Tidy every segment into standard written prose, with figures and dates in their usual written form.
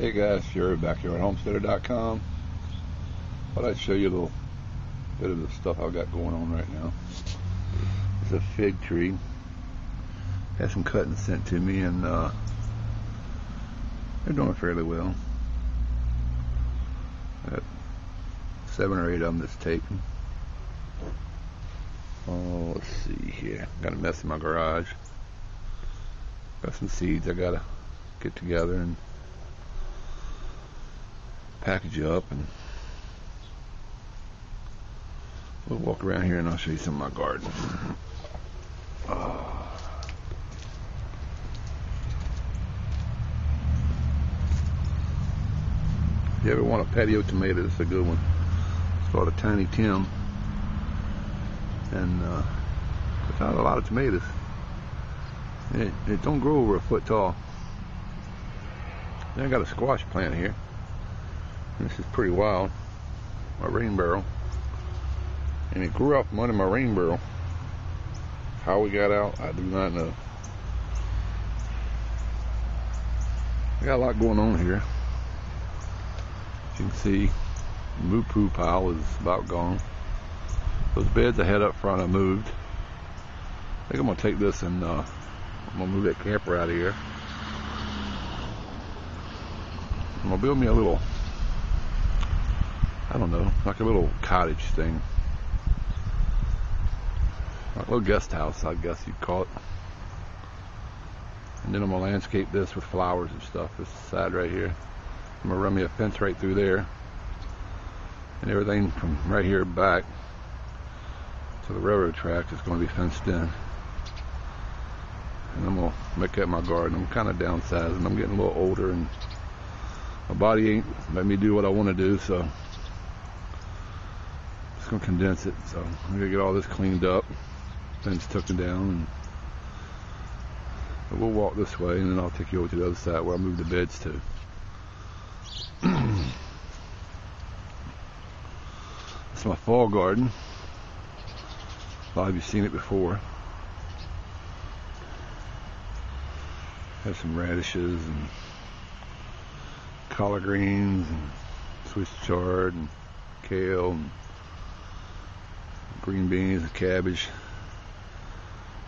Hey guys, Jerry back here at homesteader.com. Thought I'd show you a little bit of the stuff I've got going on right now. It's a fig tree. Had some cuttings sent to me, and they're doing fairly well. Got 7 or 8 of them that's taken. Oh, let's see here. Got a mess in my garage. Got some seeds I gotta get together and package up, and we'll walk around here and I'll show you some of my garden. If you ever want a patio tomato, it's a good one. It's called a Tiny Tim, and it's not a lot of tomatoes. It don't grow over a foot tall. Then I got a squash plant here. This is pretty wild. My rain barrel, and it grew up from under my rain barrel. How we got out, I do not know. I got a lot going on here. As you can see, the moo poo pile is about gone. Those beds I had up front I moved. I think I'm gonna take this and I'm gonna move that camper out of here. I'm gonna build me a little, I don't know, like a little cottage thing. Like a little guest house, I guess you'd call it. And then I'm gonna landscape this with flowers and stuff, this side right here. I'm gonna run me a fence right through there. And everything from right here back to the railroad track is gonna be fenced in. And I'm gonna make that my garden. I'm kinda downsizing. I'm getting a little older and my body ain't letting me do what I wanna do, so I'm just gonna condense it. So I'm gonna get all this cleaned up, fence taken down, and we'll walk this way, and then I'll take you over to the other side where I move the beds to. It's my fall garden. A lot of you have seen it before. Have some radishes and collard greens and Swiss chard and kale and green beans and cabbage.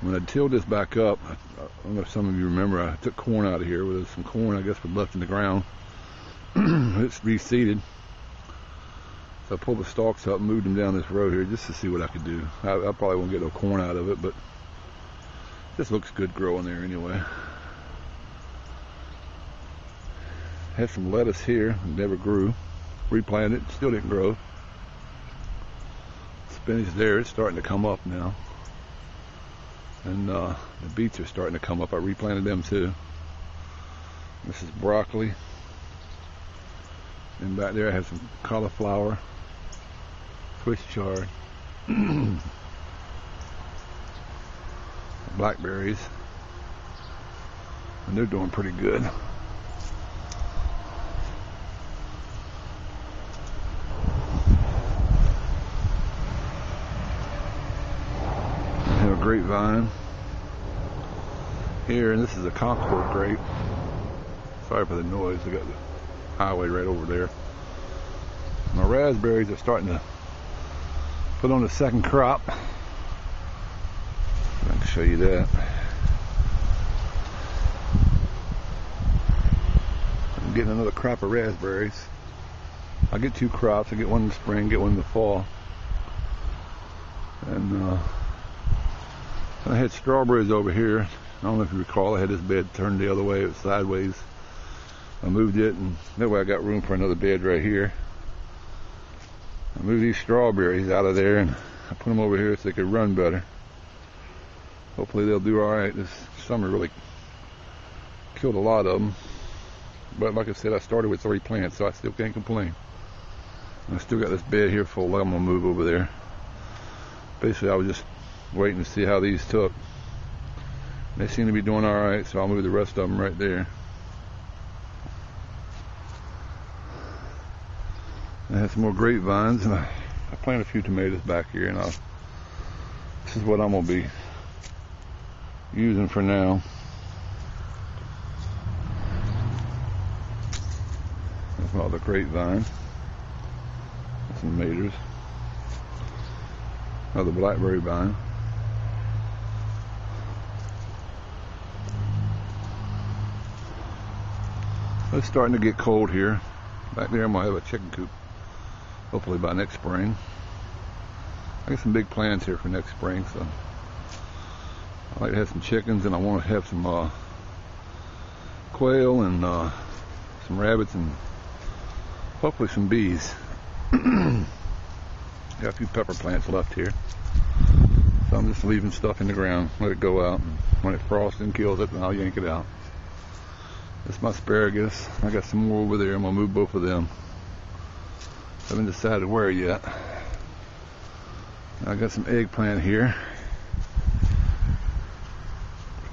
When I tilled this back up, I don't know if some of you remember, I took corn out of here. With some corn, I guess, was left in the ground. It's reseeded. So I pulled the stalks up and moved them down this road here just to see what I could do. I probably won't get no corn out of it, but this looks good growing there anyway. Had some lettuce here, it never grew. Replanted, still didn't grow. Spinach there, it's starting to come up now. And the beets are starting to come up. I replanted them too. This is broccoli. And back there I have some cauliflower, Swiss chard, blackberries, and they're doing pretty good. I have a grapevine here, and this is a Concord grape. Sorry for the noise, I got the highway right over there. My raspberries are starting to put on the second crop. I can show you that. I'm getting another crop of raspberries. I get 2 crops. I get one in the spring, get one in the fall. And I had strawberries over here. I don't know if you recall, I had this bed turned the other way, it was sideways. I moved it, and that way I got room for another bed right here. I moved these strawberries out of there, and I put them over here so they could run better. Hopefully they'll do alright. This summer really killed a lot of them. But like I said, I started with 3 plants, so I still can't complain. I still got this bed here full that I'm going to move over there. Basically, I was just waiting to see how these took. They seem to be doing alright, so I'll move the rest of them right there. I have some more grapevines, and I planted a few tomatoes back here, and this is what I'm going to be using for now. Well, the grapevine. Some maters. Another blackberry vine. It's starting to get cold here. Back there I'm going to have a chicken coop. Hopefully by next spring. I got some big plans here for next spring, so I like to have some chickens, and I want to have some quail and some rabbits and hopefully some bees. Got a few pepper plants left here, so I'm just leaving stuff in the ground, let it go out, and when it frosts and kills it, then I'll yank it out. That's my asparagus. I got some more over there. I'm going to move both of them. Haven't decided where yet. I got some eggplant here.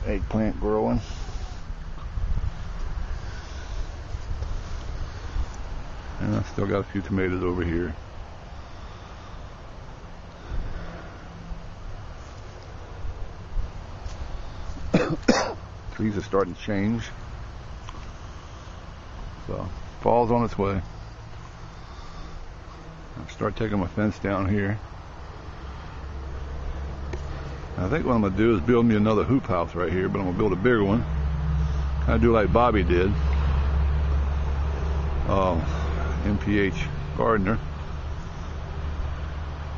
Eggplant growing. And I still got a few tomatoes over here. Trees are starting to change. So, fall's on its way. I'll start taking my fence down here. I think what I'm going to do is build me another hoop house right here, but I'm going to build a bigger one. Kind of do like Bobby did. MPH gardener.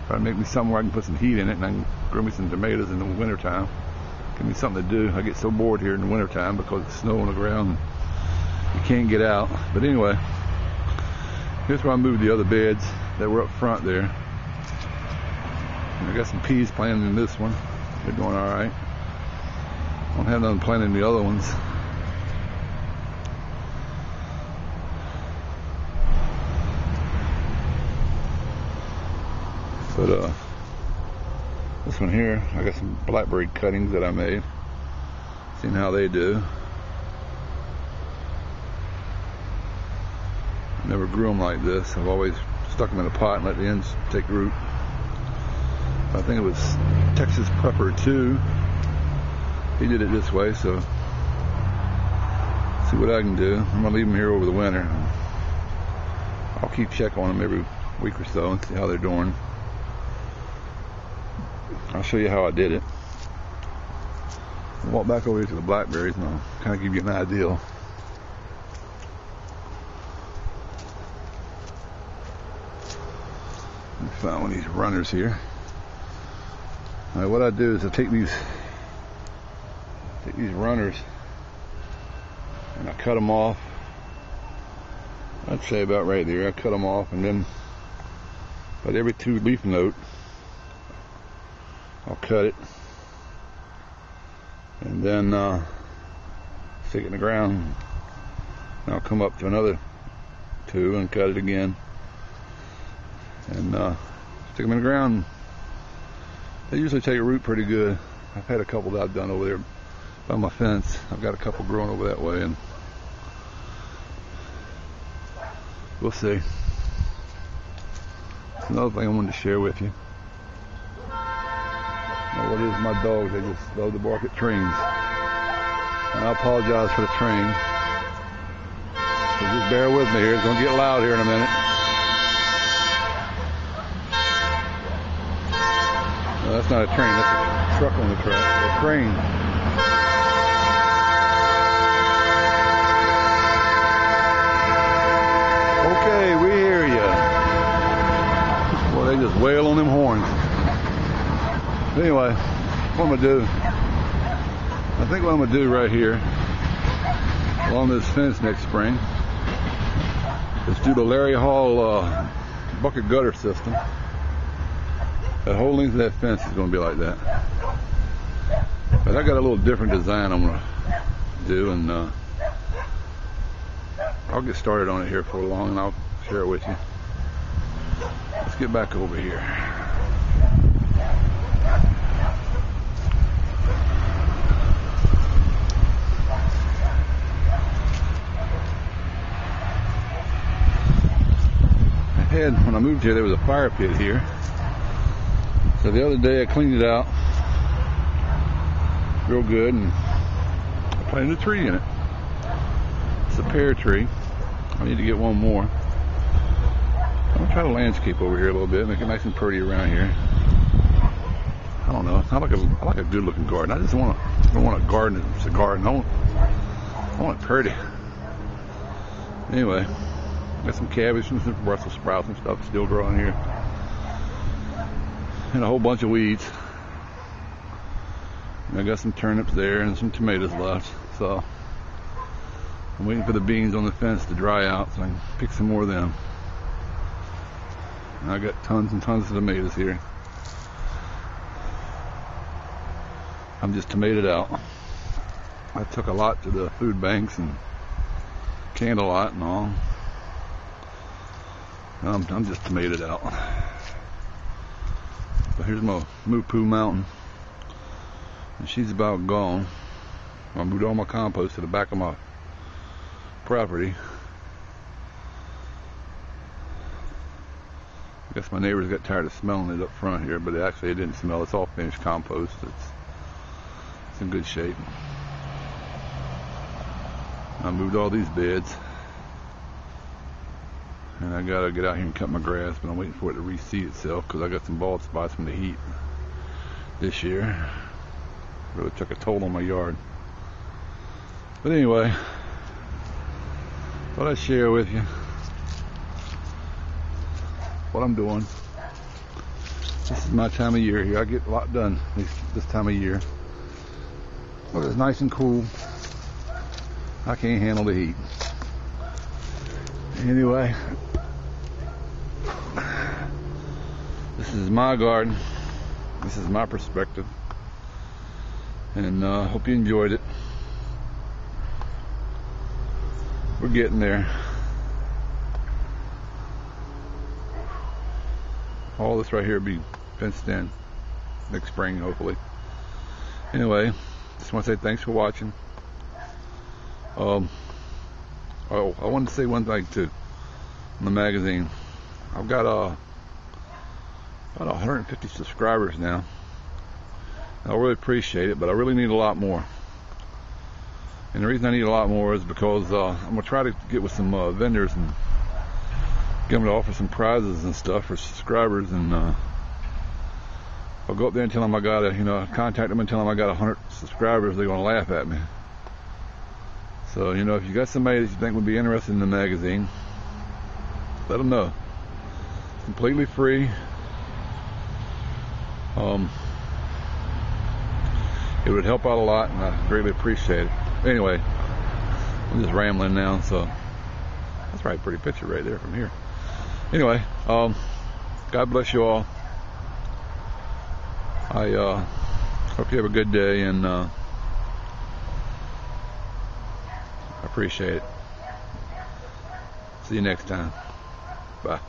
Try to make me something where I can put some heat in it, and I can grow me some tomatoes in the wintertime. Give me something to do. I get so bored here in the wintertime because it's snow on the ground. You can't get out. But anyway, here's where I moved the other beds that were up front there. And I got some peas planted in this one. They're doing alright. I don't have nothing planted in the other ones. But this one here, I got some blackberry cuttings that I made. Seeing how they do. Never grew them like this. I've always stuck them in a pot and let the ends take root. I think it was Texas Prepper 2. He did it this way, so see what I can do. I'm gonna leave them here over the winter. I'll keep check on them every week or so and see how they're doing. I'll show you how I did it. I'll walk back over here to the blackberries and I'll kind of give you an idea. Found one of these runners here. Alright, what I do is I take these runners and I cut them off. I'd say about right there. I cut them off, and then about every 2 leaf note I'll cut it, and then stick it in the ground, and I'll come up to another 2 and cut it again, and stick them in the ground. They usually take a root pretty good. I've had a couple that I've done over there by my fence. I've got a couple growing over that way, and we'll see. Another thing I wanted to share with you. Now, what is my dogs? They just love to bark at trains. And I apologize for the train. So just bear with me here. It's going to get loud here in a minute. No, that's not a train. That's a truck on the track. A crane. Okay, we hear you. Well, they just wail on them horns. Anyway, what I'm going to do, I think what I'm going to do right here along this fence next spring is do the Larry Hall bucket gutter system. That whole length of that fence is going to be like that. But I got a little different design I'm going to do, and I'll get started on it here for long, and I'll share it with you. Let's get back over here. When I moved here, there was a fire pit here. So the other day I cleaned it out real good, and I planted a tree in it. It's a pear tree. I need to get one more. I'm gonna try to landscape over here a little bit, make it nice and pretty around here. I don't know. I like a good looking garden. I don't want a garden that's a garden. I want it pretty. Anyway, got some cabbage and some Brussels sprouts and stuff still growing here. And a whole bunch of weeds. And I got some turnips there and some tomatoes left. So I'm waiting for the beans on the fence to dry out so I can pick some more of them. And I got tons and tons of tomatoes here. I'm just tomatoed out. I took a lot to the food banks and canned a lot and all. I'm just tomatoed out. But here's my Moo-Poo Mountain. And she's about gone. I moved all my compost to the back of my property. I guess my neighbors got tired of smelling it up front here, but actually it didn't smell. It's all finished compost. It's in good shape. I moved all these beds. And I gotta get out here and cut my grass, but I'm waiting for it to reseed itself because I got some bald spots from the heat this year. Really took a toll on my yard. But anyway, thought I'd share with you what I'm doing. This is my time of year here. I get a lot done this time of year. Look, it's nice and cool. I can't handle the heat. Anyway, this is my garden. This is my perspective. And hope you enjoyed it. We're getting there. All this right here will be fenced in next spring, hopefully. Anyway, just want to say thanks for watching. Oh, I wanted to say one thing too. On the magazine, I've got about 150 subscribers now. I really appreciate it, but I really need a lot more. And the reason I need a lot more is because I'm gonna try to get with some vendors and get them to offer some prizes and stuff for subscribers. And I'll go up there and tell them I got contact them and tell them I got 100 subscribers. They're gonna laugh at me. So, if you got somebody that you think would be interested in the magazine, let them know. It's completely free. It would help out a lot, and I greatly appreciate it. Anyway, I'm just rambling now, so that's probably a pretty picture right there from here. Anyway, God bless you all. I hope you have a good day, and I appreciate it. See you next time. Bye.